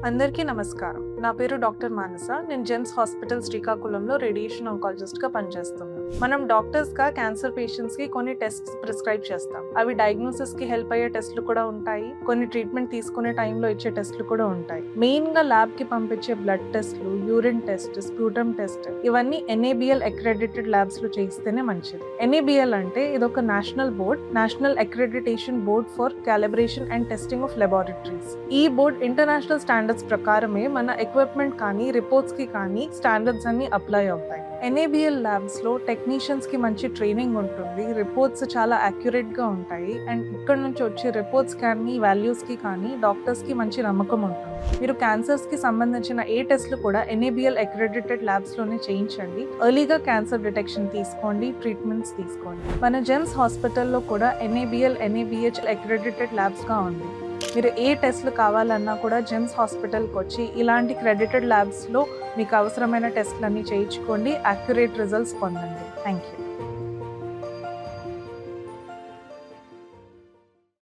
అందరికీ నమస్కారం. నా పేరు డాక్టర్ మానస. నేను జెమ్స్ హాస్పిటల్ శ్రీకాకుళంలో రేడియేషన్ ఆంకాలజిస్ట్గా పనిచేస్తున్నాను. మనం డాక్టర్స్గా క్యాన్సర్ పేషెంట్స్కి కొన్ని టెస్ట్స్ ప్రిస్క్రైబ్ చేస్తాం. అవి డయాగ్నోసిస్కి హెల్ప్ అయ్యే టెస్ట్లు కూడా ఉంటాయి, కొన్ని ట్రీట్మెంట్ తీసుకునే టైంలో ఇచ్చే టెస్ట్లు కూడా ఉంటాయి. మెయిన్గా ల్యాబ్కి పంపించే బ్లడ్ టెస్ట్లు, యూరిన్ టెస్ట్, స్ప్యూటమ్ టెస్ట్ ఇవన్నీ NABL అక్రెడిటెడ్ ల్యాబ్స్లో చేయిస్తేనే మంచిది. NABL అంటే ఇదొక national accreditation board for calibration and testing of laboratories. ఈ బోర్డ్ ఇంటర్నేషనల్ స్టాండర్డ్స్ ప్రకారమే మన ఎక్విప్మెంట్ కానీ రిపోర్ట్స్ కి కానీ స్టాండర్డ్స్ అన్ని అప్లై అవుతాయి. NABL ల్యాబ్స్ లో టెక్నీషియన్స్ కి మంచి ట్రైనింగ్ ఉంటుంది, రిపోర్ట్స్ చాలా అక్యురేట్ గా ఉంటాయి అండ్ ఇక్కడ నుంచి వచ్చే రిపోర్ట్స్ కానీ వాల్యూస్ కి కానీ డాక్టర్స్ కి మంచి నమ్మకం ఉంటుంది. మీరు క్యాన్సర్స్ కి సంబంధించిన ఏ టెస్ట్లు కూడా NABL అక్రెడిటెడ్ ల్యాబ్స్ లోనే చేయించండి. ఎర్లీగా క్యాన్సర్ డిటెక్షన్ తీసుకోండి, ట్రీట్మెంట్స్ తీసుకోండి. మన జెమ్స్ హాస్పిటల్లో కూడా NABL, NABH అక్రెడిటెడ్ ల్యాబ్స్ గా ఉంది. మీరు ఏ టెస్ట్లు కావాలన్నా కూడా జెమ్స్ హాస్పిటల్కి వచ్చి ఇలాంటి క్రెడిటెడ్ ల్యాబ్స్లో మీకు అవసరమైన టెస్ట్లన్నీ చేయించుకోండి, అక్యురేట్ రిజల్ట్స్ పొందండి. Thank you.